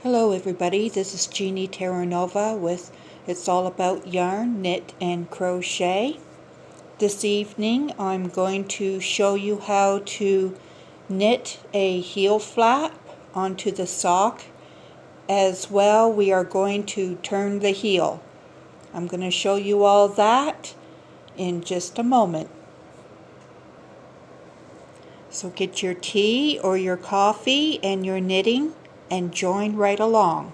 Hello everybody, this is Jeannie Terranova with It's All About Yarn, Knit and Crochet. This evening I'm going to show you how to knit a heel flap onto the sock. As well, we are going to turn the heel. I'm going to show you all that in just a moment. So get your tea or your coffee and your knitting and join right along.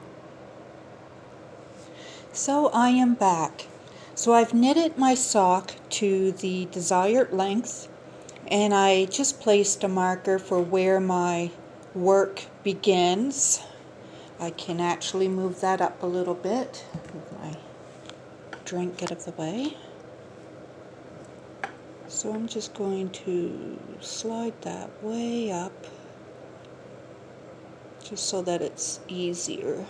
So I am back. So I've knitted my sock to the desired length, and I just placed a marker for where my work begins. I can actually move that up a little bit. Move my drink out of the way. So I'm just going to slide that way up just so that it's easier.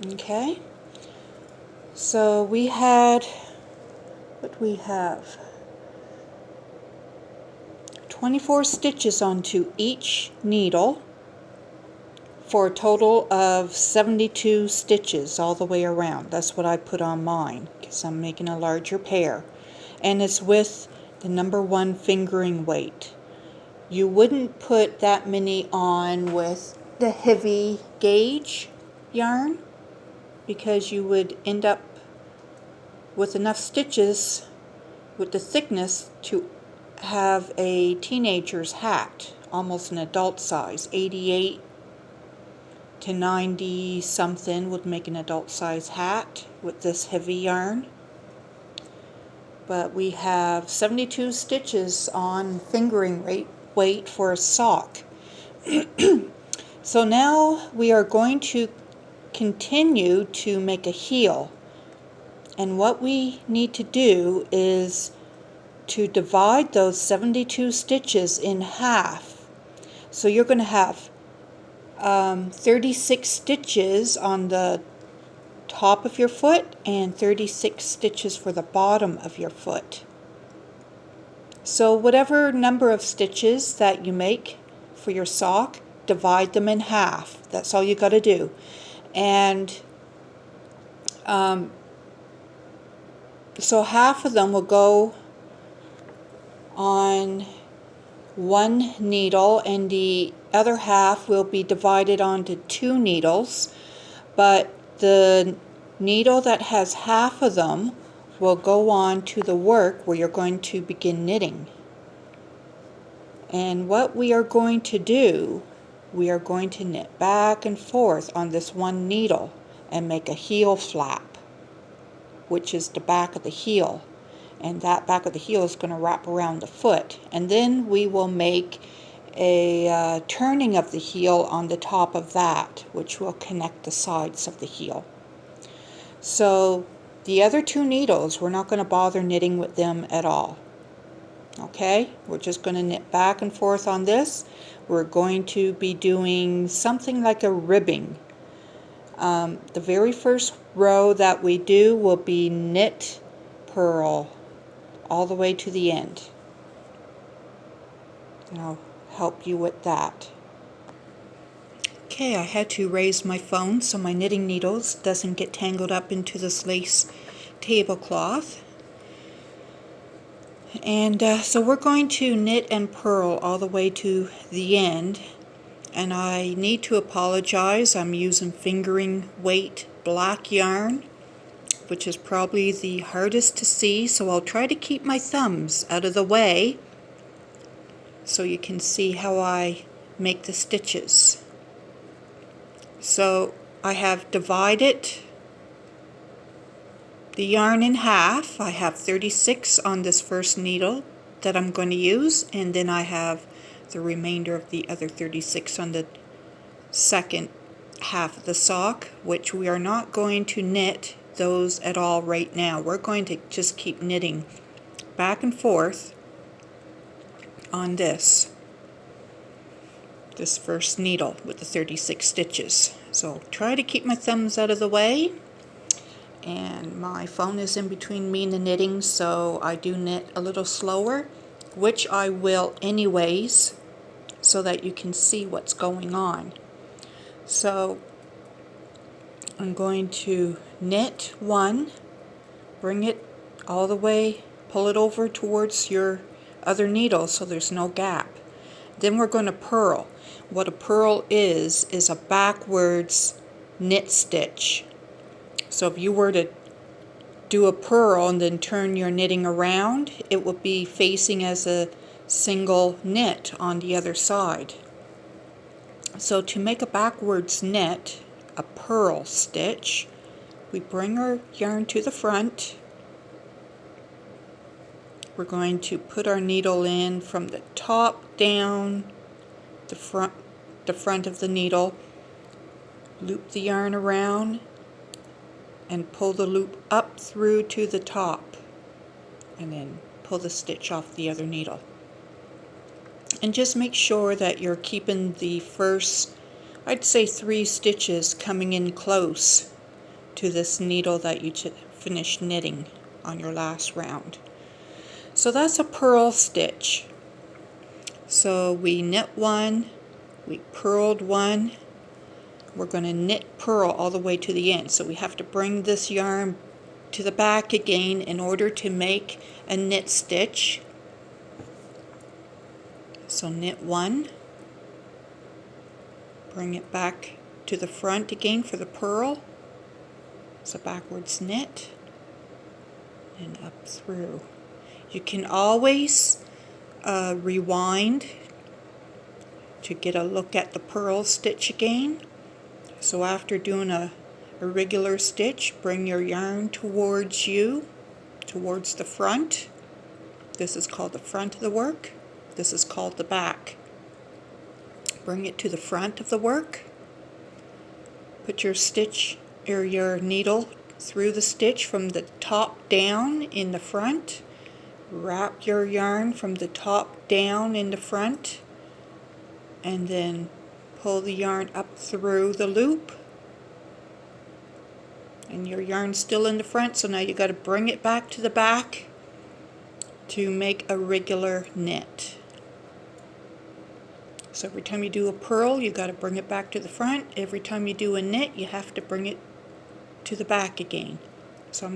Okay, so we have 24 stitches onto each needle for a total of 72 stitches all the way around. That's what I put on mine because I'm making a larger pair, and it's with the #1 fingering weight. You wouldn't put that many on with the heavy gauge yarn, because you would end up with enough stitches with the thickness to have a teenager's hat, almost an adult size. 88 to 90 something would make an adult size hat with this heavy yarn. But we have 72 stitches on fingering weight for a sock. So now we are going to continue to make a heel, and what we need to do is to divide those 72 stitches in half. So you're going to have 36 stitches on the top of your foot and 36 stitches for the bottom of your foot. So whatever number of stitches that you make for your sock, divide them in half. That's all you got to do. And so half of them will go on one needle and the other half will be divided onto 2 needles, but the needle that has half of them will go on to the work where you're going to begin knitting. And what we are going to do, we are going to knit back and forth on this one needle and make a heel flap, which is the back of the heel, and that back of the heel is going to wrap around the foot, and then we will make a turning of the heel on the top of that, which will connect the sides of the heel. So the other 2 needles, we're not going to bother knitting with them at all. Okay, we're just going to knit back and forth on this. We're going to be doing something like a ribbing. The very first row that we do will be knit, purl, all the way to the end. And I'll help you with that. Okay, I had to raise my phone so my knitting needles doesn't get tangled up into this lace tablecloth. And so we're going to knit and purl all the way to the end. And I need to apologize, I'm using fingering weight black yarn, which is probably the hardest to see, so I'll try to keep my thumbs out of the way so you can see how I make the stitches. So I have divided the yarn in half. I have 36 on this first needle that I'm going to use, and then I have the remainder of the other 36 on the second half of the sock, which we are not going to knit those at all right now. We're going to just keep knitting back and forth on this first needle with the 36 stitches. So try to keep my thumbs out of the way, and my phone is in between me and the knitting, so I do knit a little slower. which I will anyways, so that you can see what's going on. So I'm going to knit one, bring it all the way, pull it over towards your other needle so there's no gap. Then we're going to purl. What a purl is a backwards knit stitch. So if you were to do a purl and then turn your knitting around, it would be facing as a single knit on the other side. So to make a backwards knit, a purl stitch, we bring our yarn to the front. We're going to put our needle in from the top down, the front of the needle, loop the yarn around, and pull the loop up through to the top, and then pull the stitch off the other needle. And just make sure that you're keeping the first, I'd say 3 stitches coming in close to this needle that you finished knitting on your last round. So that's a purl stitch. So we knit one, we purled one, we're going to knit purl all the way to the end. So we have to bring this yarn to the back again in order to make a knit stitch. So knit one, bring it back to the front again for the purl. So backwards knit and up through. You can always rewind to get a look at the purl stitch again. So after doing a regular stitch, bring your yarn towards you, towards the front. This is called the front of the work. This is called the back. Bring it to the front of the work. Put your stitch or your needle through the stitch from the top down in the front. Wrap your yarn from the top down in the front, and then pull the yarn up through the loop. And your yarn's still in the front, so now you got to bring it back to the back to make a regular knit. So every time you do a purl, you got to bring it back to the front. Every time you do a knit, you have to bring it to the back again. So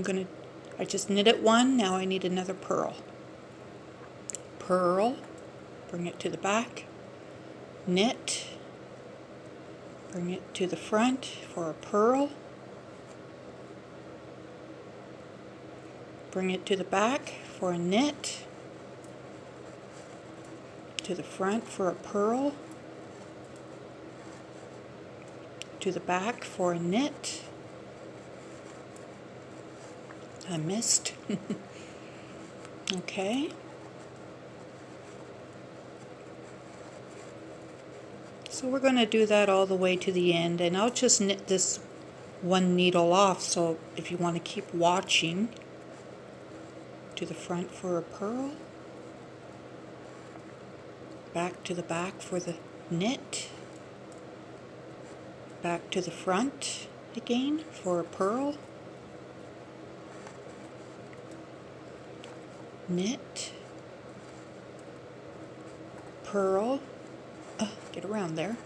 I just knitted one, now I need another purl. Purl, bring it to the back, knit, bring it to the front for a purl, bring it to the back for a knit, to the front for a purl, to the back for a knit. I missed. Okay. So we're going to do that all the way to the end, and I'll just knit this one needle off, so if you want to keep watching, to the front for a purl, back to the back for the knit, back to the front again for a purl, knit, purl, get around there,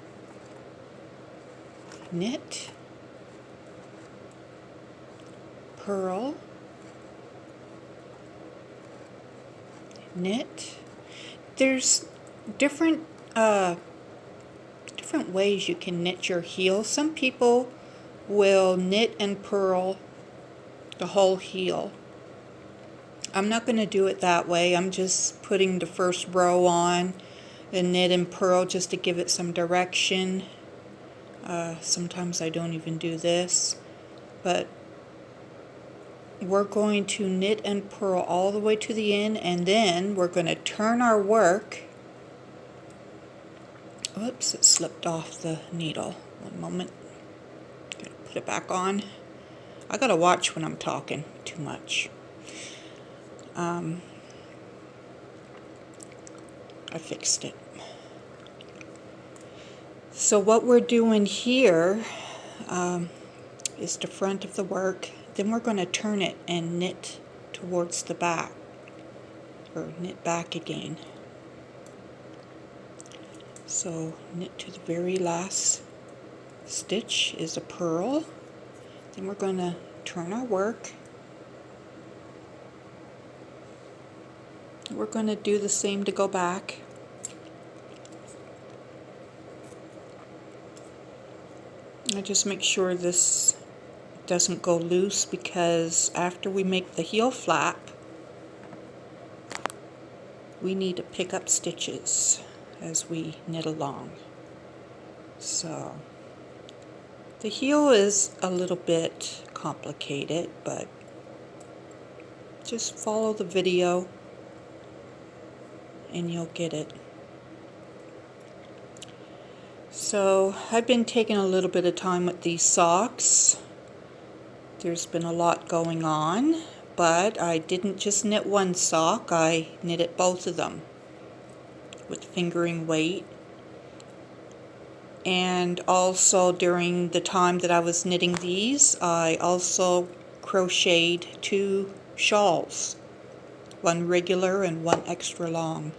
knit, purl, knit. There's different ways you can knit your heel. Some people will knit and purl the whole heel. I'm not going to do it that way. I'm just putting the first row on and knit and purl just to give it some direction. Sometimes I don't even do this, but we're going to knit and purl all the way to the end, and then we're going to turn our work. Oops, it slipped off the needle. One moment. Gotta put it back on. I gotta watch when I'm talking too much. I fixed it. So what we're doing here is the front of the work. Then we're going to turn it and knit towards the back. or knit back again. So knit to the very last stitch is a purl. Then we're going to turn our work. We're going to do the same to go back. I just make sure this doesn't go loose, because after we make the heel flap, we need to pick up stitches as we knit along. So the heel is a little bit complicated, but just follow the video and you'll get it. So I've been taking a little bit of time with these socks. There's been a lot going on, but I didn't just knit one sock, I knitted both of them with fingering weight. And also during the time that I was knitting these, I also crocheted 2 shawls, one regular and one extra long.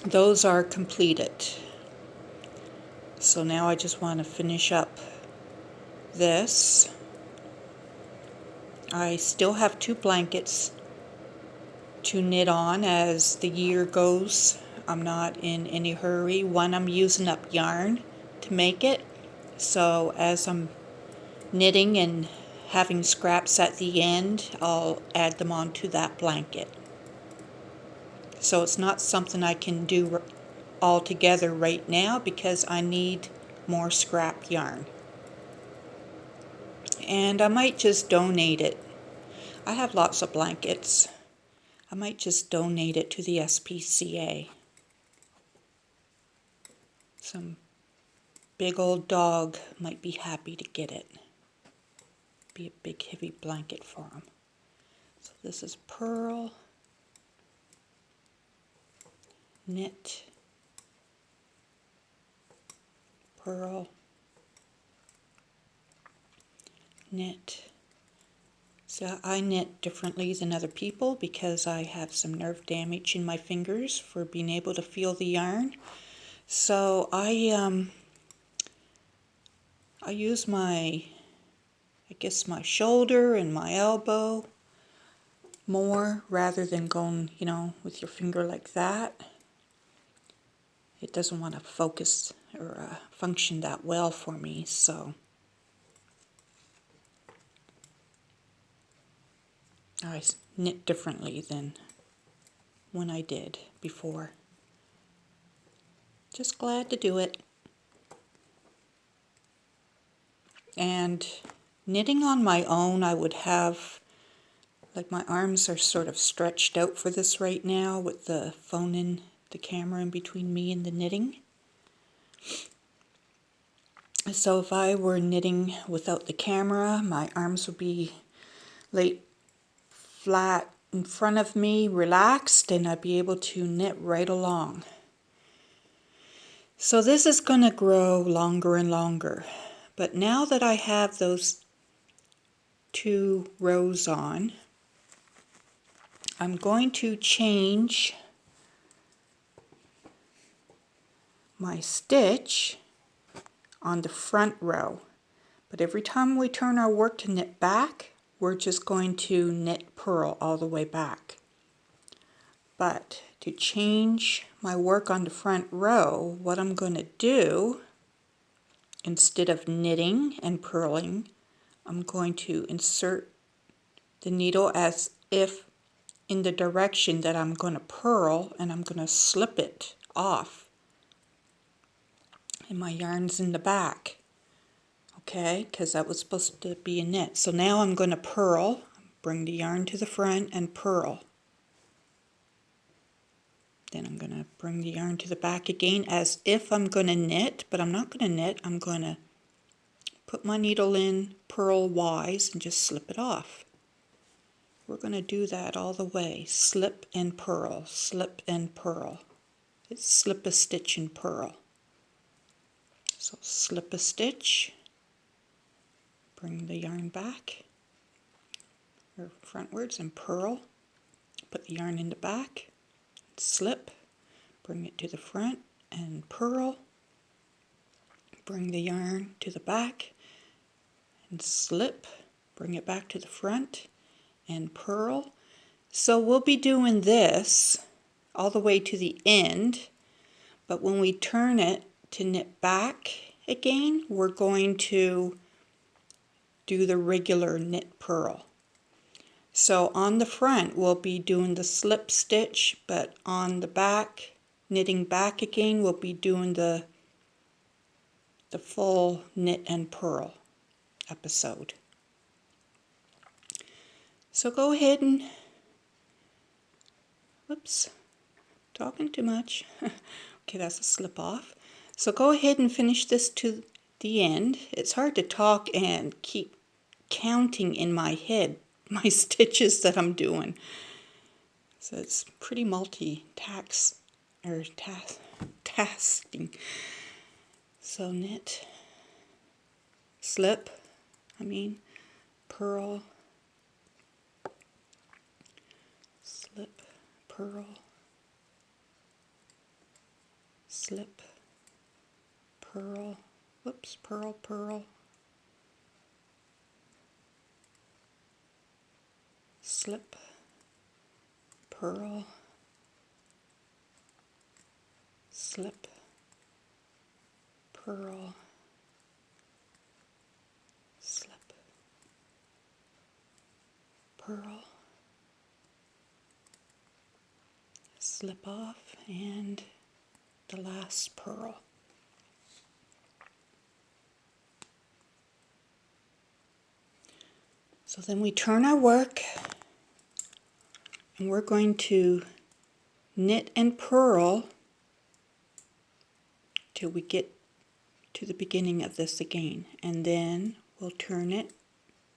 Those are completed. So now I just want to finish up this. I still have 2 blankets to knit on as the year goes. I'm not in any hurry. One, I'm using up yarn to make it, so as I'm knitting and having scraps at the end, I'll add them onto that blanket. So it's not something I can do all together right now because I need more scrap yarn. And I might just donate it. I have lots of blankets. I might just donate it to the SPCA. Some big old dog might be happy to get it. Be a big heavy blanket for him. So this is purl, knit, purl, knit. So I knit differently than other people because I have some nerve damage in my fingers for being able to feel the yarn. So I use my shoulder and my elbow more rather than going, with your finger like that. It doesn't want to focus or function that well for me, so I knit differently than when I did before. Just glad to do it. And knitting on my own, I would have, my arms are sort of stretched out for this right now with the phone in the camera in between me and the knitting. So if I were knitting without the camera, my arms would be laid flat in front of me, relaxed, and I'd be able to knit right along. So this is going to grow longer and longer. But now that I have those 2 rows on, I'm going to change my stitch on the front row. But every time we turn our work to knit back, we're just going to knit purl all the way back. But to change my work on the front row, what I'm going to do, instead of knitting and purling, I'm going to insert the needle as if in the direction that I'm going to purl, and I'm going to slip it off. And my yarn's in the back. Okay, because that was supposed to be a knit. So now I'm going to purl, bring the yarn to the front and purl. Then I'm going to bring the yarn to the back again as if I'm going to knit, but I'm not going to knit. I'm going to put my needle in purl-wise and just slip it off. We're going to do that all the way. Slip and purl, slip and purl. It's slip a stitch and purl. So slip a stitch, bring the yarn back, or frontwards, and purl, Put the yarn in the back, slip, bring it to the front and purl, bring the yarn to the back and slip, bring it back to the front and purl. So we'll be doing this all the way to the end, but when we turn it to knit back again, we're going to do the regular knit purl. So on the front we'll be doing the slip stitch, but on the back, knitting back again, we'll be doing the full knit and purl episode. So go ahead and, whoops, talking too much. Okay, that's a slip off. So go ahead and finish this to the end. It's hard to talk and keep counting in my head my stitches that I'm doing. So it's pretty multi-tasking. So knit, slip, purl, slip, purl, slip, purl, whoops, purl, purl, slip, purl, slip, purl, slip, purl, slip off, and the last purl. So then we turn our work and we're going to knit and purl till we get to the beginning of this again, and then we'll turn it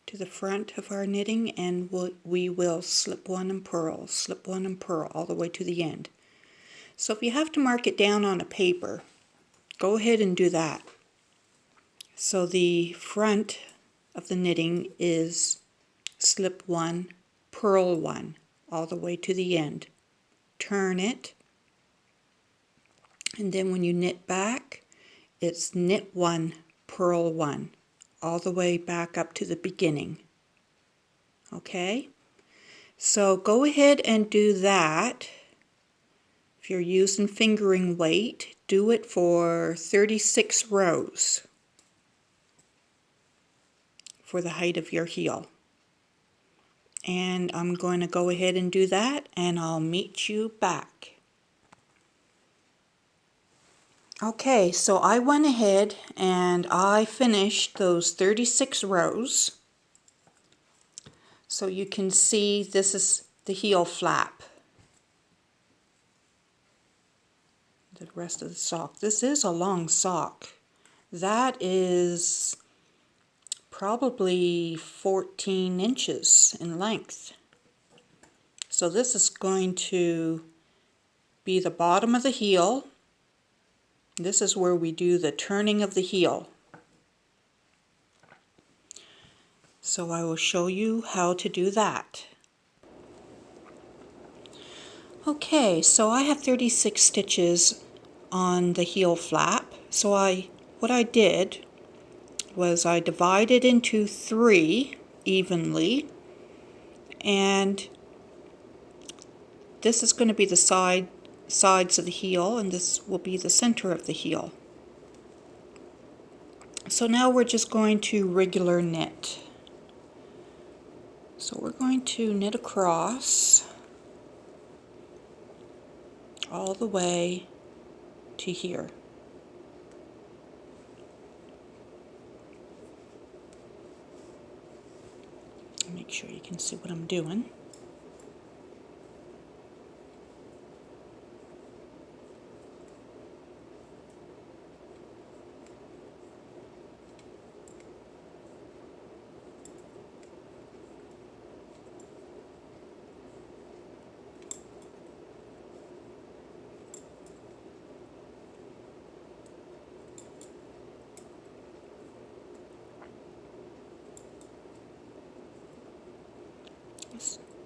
to the front of our knitting and we will slip one and purl, slip one and purl all the way to the end. So if you have to mark it down on a paper, go ahead and do that. So the front of the knitting is slip one, purl one all the way to the end. Turn it, and then when you knit back, it's knit one, purl one all the way back up to the beginning. Okay? So go ahead and do that. If you're using fingering weight, do it for 36 rows for the height of your heel. And I'm going to go ahead and do that, and I'll meet you back. Okay, so I went ahead and I finished those 36 rows. So you can see this is the heel flap. The rest of the sock. This is a long sock. That is probably 14 inches in length. So this is going to be the bottom of the heel. This is where we do the turning of the heel. So I will show you how to do that. Okay, so I have 36 stitches on the heel flap. So what I did was I divided into 3 evenly, and this is going to be the sides of the heel, and this will be the center of the heel. So now we're just going to regular knit. So we're going to knit across all the way to here. Make sure you can see what I'm doing.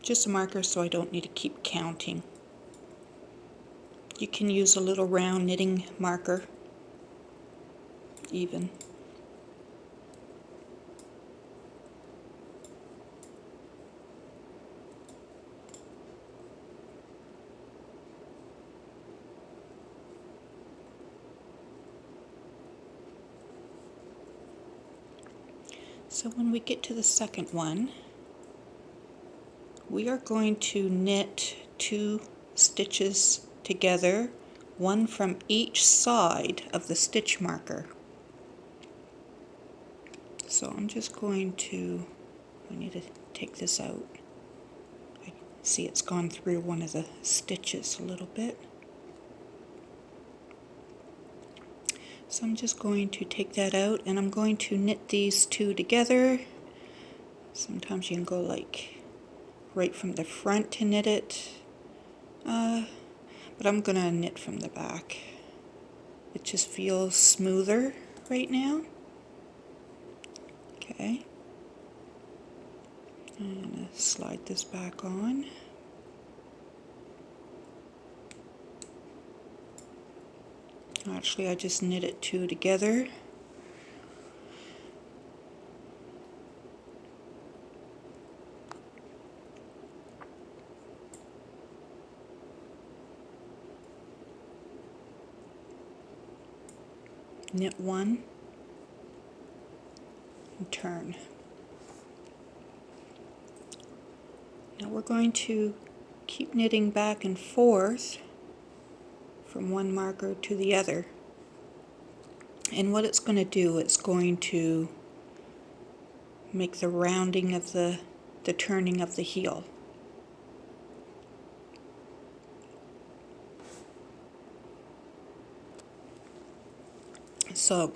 just a marker so I don't need to keep counting. You can use a little round knitting marker even. So when we get to the second one, we are going to knit 2 stitches together, one from each side of the stitch marker. So I'm just going to, I need to take this out. I see it's gone through one of the stitches a little bit. So I'm just going to take that out and I'm going to knit these 2 together. Sometimes you can go like right from the front to knit it, but I'm gonna knit from the back. It just feels smoother right now. Okay, I'm gonna slide this back on. Actually, I just knit it 2 together. Knit 1 and turn. Now we're going to keep knitting back and forth from one marker to the other. And what it's going to do, it's going to make the rounding of the turning of the heel. So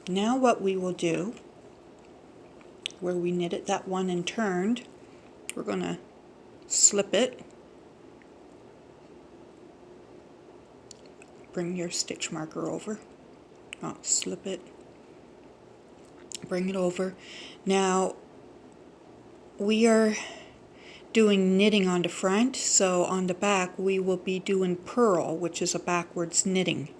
now what we will do, where we knitted that one and turned, we're going to slip it. Bring your stitch marker over. Slip it. Bring it over. Now we are doing knitting on the front, so on the back we will be doing purl, which is a backwards knitting,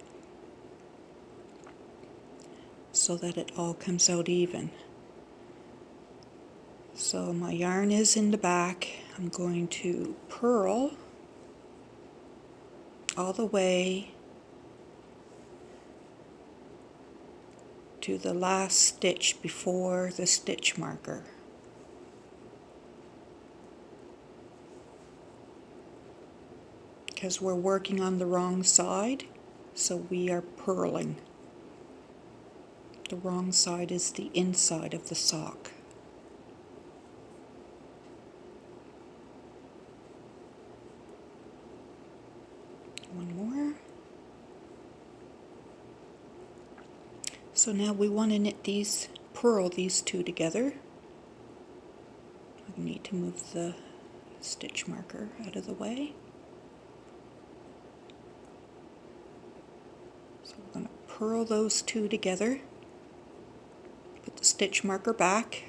so that it all comes out even. So my yarn is in the back. I'm going to purl all the way to the last stitch before the stitch marker. Because we're working on the wrong side, so we are purling. The wrong side is the inside of the sock. One more. So now we want to knit these, purl these 2 together. I need to move the stitch marker out of the way. So we're going to purl those 2 together. Put the stitch marker back.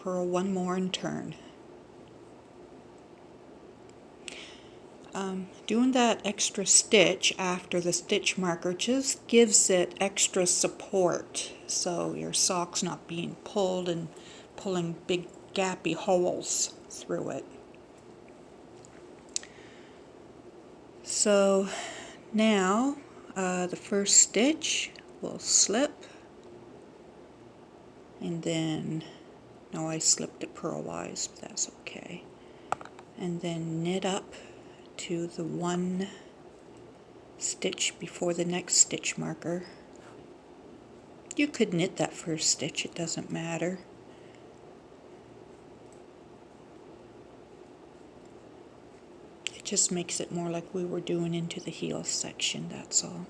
Purl 1 more and turn. Doing that extra stitch after the stitch marker just gives it extra support, so your sock's not being pulled and pulling big gappy holes through it. So now the first stitch will slip, and then, no, I slipped it purlwise, but that's okay. And then knit up to the 1 stitch before the next stitch marker. You could knit that first stitch, it doesn't matter. It just makes it more like we were doing into the heel section, that's all.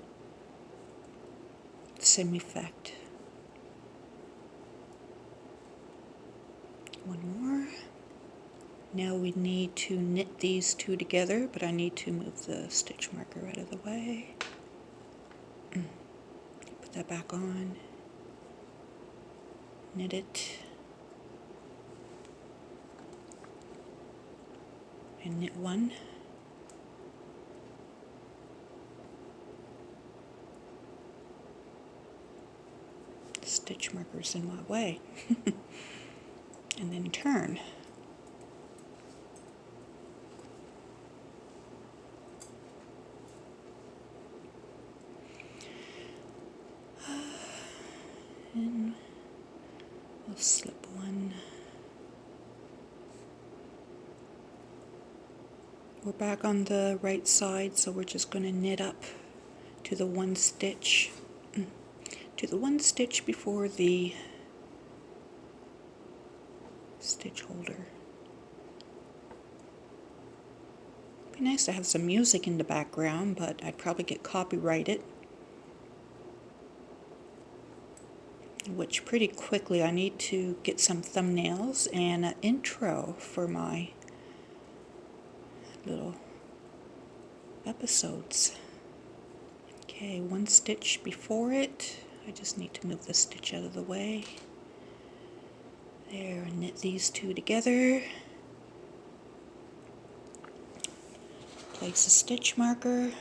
Same effect. One more. Now we need to knit these 2 together, but I need to move the stitch marker out of the way. Put that back on. Knit it. and knit one. Stitch marker's in my way. And then turn. And we'll slip one. We're back on the right side, so we're just going to knit up to the one stitch, before the stitch holder. Be nice to have some music in the background, but I'd probably get copyrighted. Which pretty quickly I need to get some thumbnails and an intro for my little episodes. Okay, one stitch before it. I just need to move the stitch out of the way. There, knit these two together. Place a stitch marker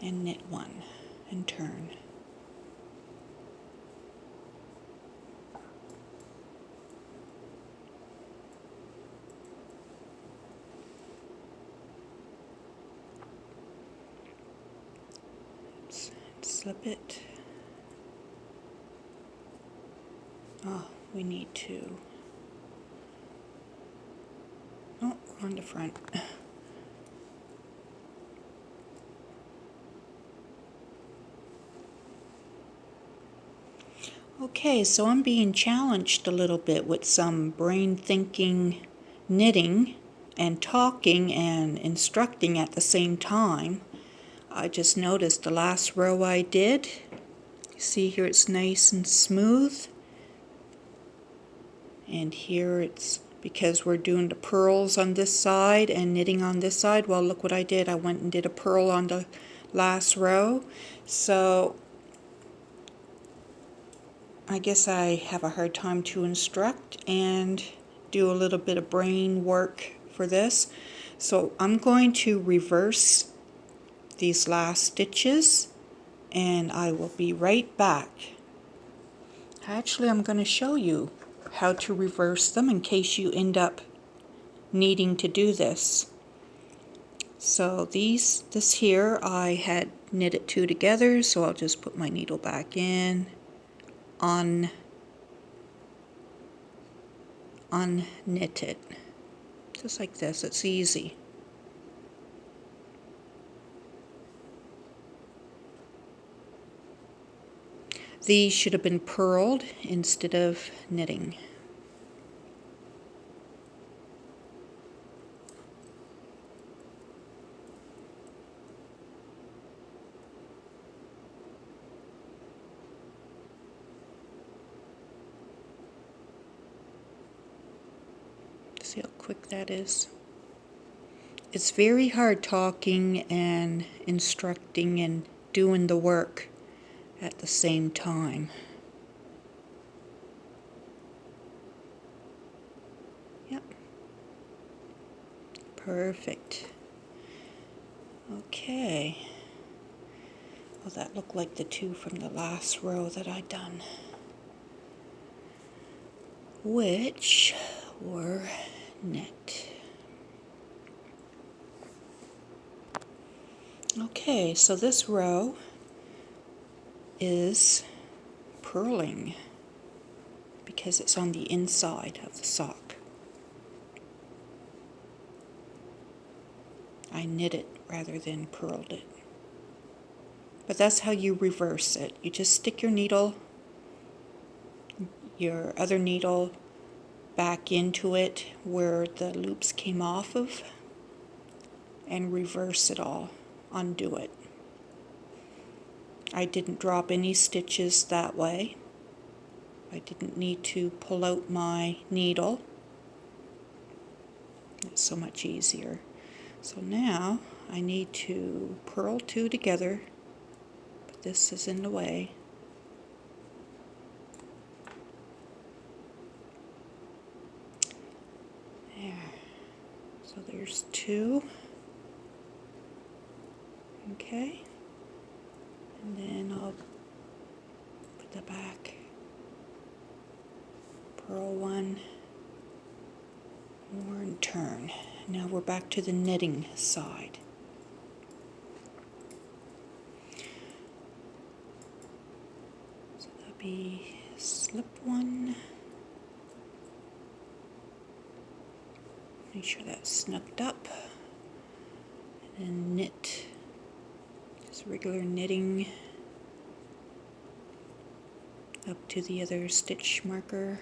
and knit one and turn. Oops, slip it. Oh, we need to. Oh, we're on the front. Okay, so I'm being challenged a little bit with some brain thinking, knitting, and talking and instructing at the same time. I just noticed the last row I did. See here it's nice and smooth. And here it's, because we're doing the purls on this side and knitting on this side, well, look what I did. I went and did a purl on the last row. So I guess I have a hard time to instruct and do a little bit of brain work for this. So I'm going to reverse these last stitches and I will be right back. Actually, I'm going to show you how to reverse them in case you end up needing to do this. So this here I had knitted two together, so I'll just put my needle back in, unknit it, just like this. It's easy. These should have been purled instead of knitting. See how quick that is? It's very hard talking and instructing and doing the work at the same time. Yep. Perfect. Okay. Well, that looked like the two from the last row that I'd done, which were knit. Okay, so this row is purling because it's on the inside of the sock. I knit it rather than purled it. But that's how you reverse it. You just stick your needle, your other needle, back into it where the loops came off of and reverse it all, undo it. I didn't drop any stitches that way. I didn't need to pull out my needle. It's so much easier. So now I need to purl two together, but this is in the way. There. So there's 2. Okay. And then I'll put the back, purl 1 more and turn. Now we're back to the knitting side. So that'll be slip 1. Make sure that's snugged up. And then knit, just regular knitting up to the other stitch marker,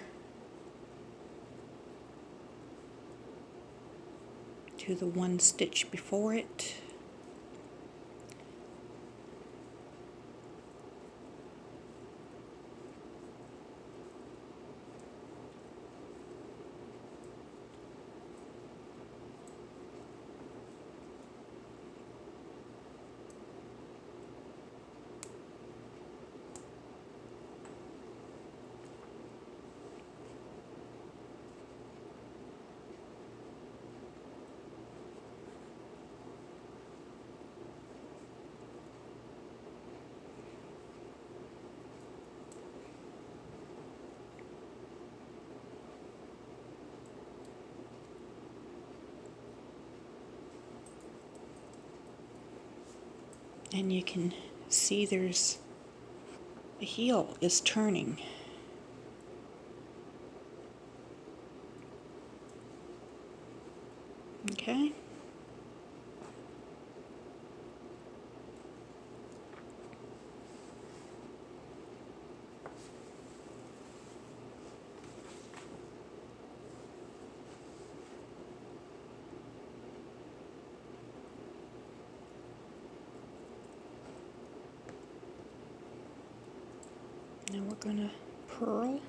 to the 1 stitch before it. And you can see there's the heel is turning. Okay. Now we're going to purl.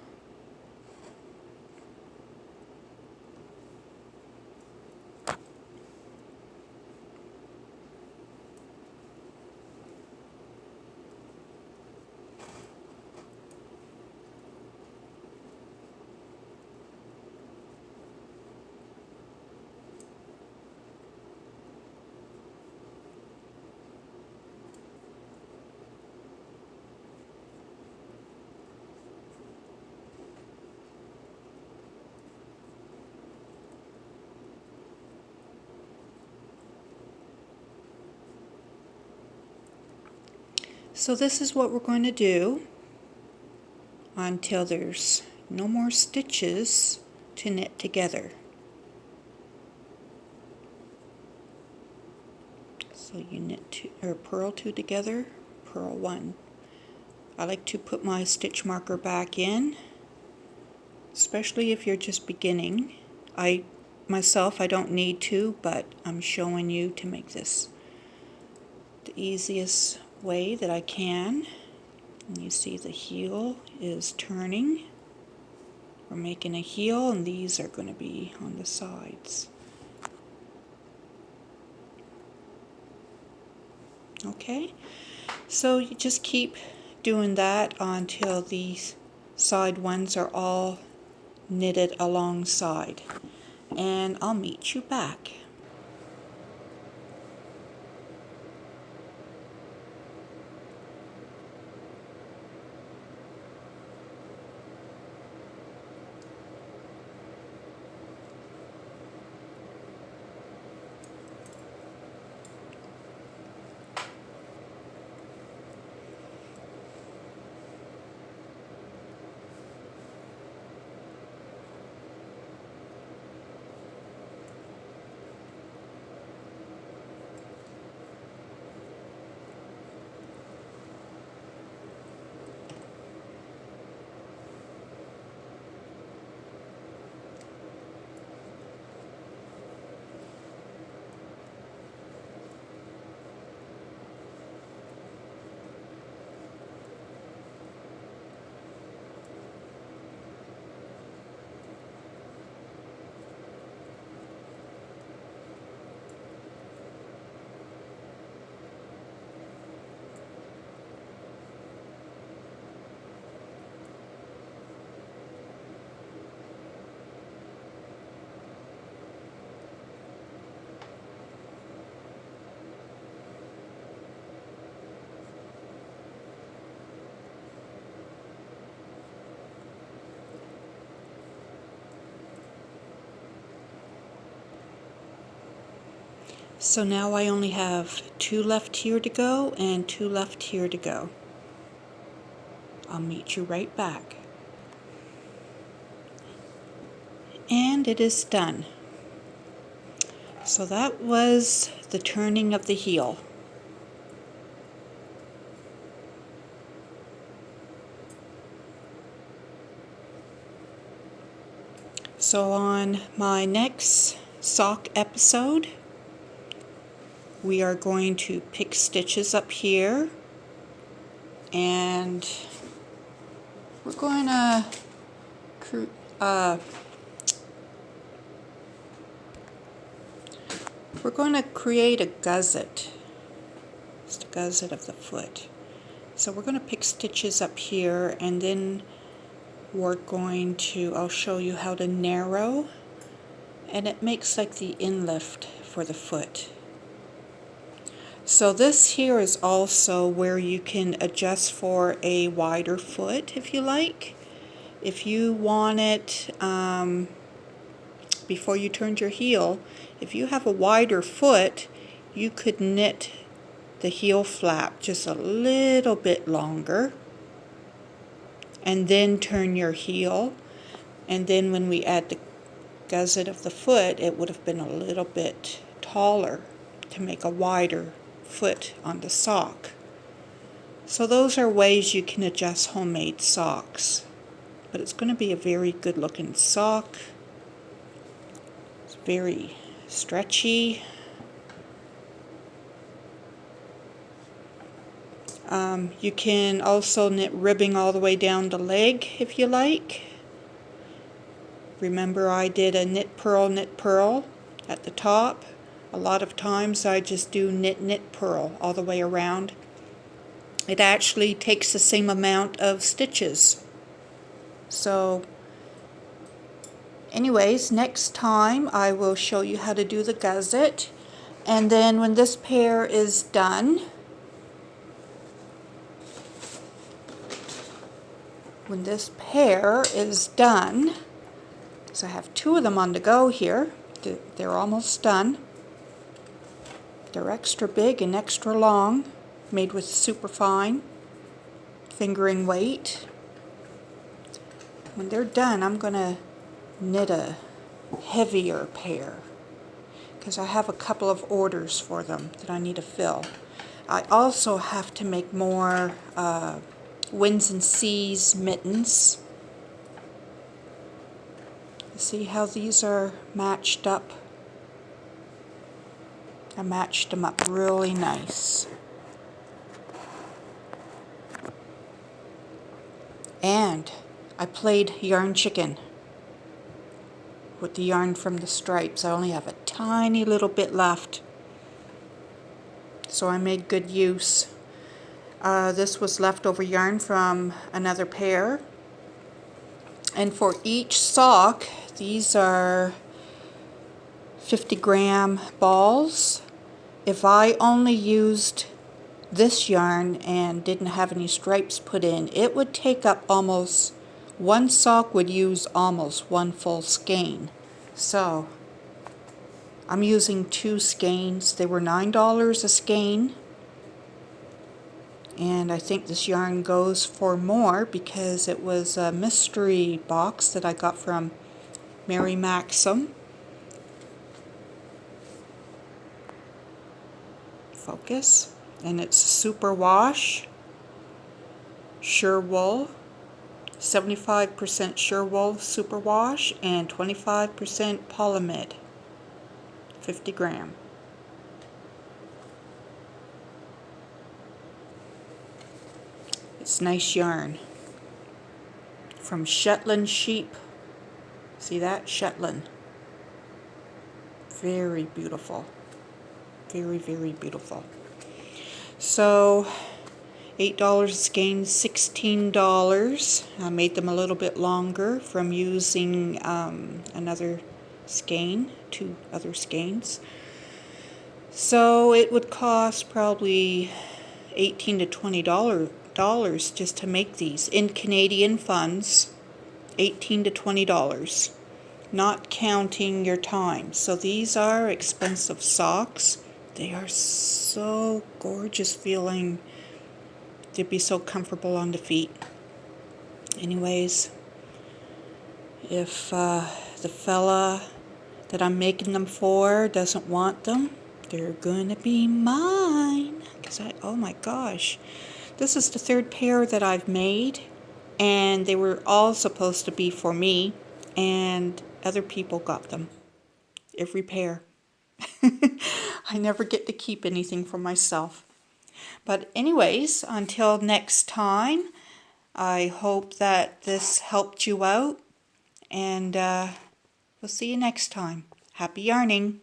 So this is what we're going to do until there's no more stitches to knit together. So you knit 2 or purl 2 together, purl 1. I like to put my stitch marker back in, especially if you're just beginning. I don't need to, but I'm showing you to make this the easiest way that I can. And you see the heel is turning. We're making a heel, and these are going to be on the sides. Okay, so you just keep doing that until these side ones are all knitted alongside, and I'll meet you back. So now I only have 2 left here to go and 2 left here to go. I'll meet you right back. And it is done. So that was the turning of the heel. So on my next sock episode, we are going to pick stitches up here, and we're going to create a gusset. It's the gusset of the foot. So we're going to pick stitches up here, and then we're going to, I'll show you how to narrow, and it makes like the inlift for the foot. So this here is also where you can adjust for a wider foot if you like. If you want it, before you turned your heel, if you have a wider foot, you could knit the heel flap just a little bit longer and then turn your heel, and then when we add the gusset of the foot, it would have been a little bit taller to make a wider foot on the sock. So those are ways you can adjust homemade socks. But it's going to be a very good looking sock. It's very stretchy. You can also knit ribbing all the way down the leg if you like. Remember, I did a knit purl at the top. A lot of times I just do knit purl all the way around. It actually takes the same amount of stitches. So anyways, next time I will show you how to do the gusset, and then when this pair is done, so I have 2 of them on the go here. They're almost done. They're extra big and extra long, made with super fine fingering weight. When they're done, I'm going to knit a heavier pair because I have a couple of orders for them that I need to fill. I also have to make more Winds and Seas mittens. See how these are matched up? I matched them up really nice. And I played yarn chicken with the yarn from the stripes. I only have a tiny little bit left, so I made good use. This was leftover yarn from another pair. And for each sock, these are 50-gram balls. If I only used this yarn and didn't have any stripes put in, it would take up almost, one sock would use almost 1 full skein. So I'm using 2 skeins. They were $9 a skein. And I think this yarn goes for more because it was a mystery box that I got from Mary Maxim. Focus. And it's super wash, sure wool, 75% sure wool super wash, and 25% polyamide, 50 gram. It's nice yarn from Shetland sheep. See that? Shetland. Very beautiful. Very, very beautiful. So $8 a skein, $16. I made them a little bit longer from using another skein, 2 other skeins. So it would cost probably $18 to $20 just to make these in Canadian funds. $18 to $20, not counting your time. So these are expensive socks. They are so gorgeous feeling. They'd be so comfortable on the feet. Anyways, if the fella that I'm making them for doesn't want them, they're gonna be mine. Oh my gosh, this is the third pair that I've made, and they were all supposed to be for me, and other people got them. Every pair. I never get to keep anything for myself. But anyways, until next time, I hope that this helped you out, and we'll see you next time. Happy yarning!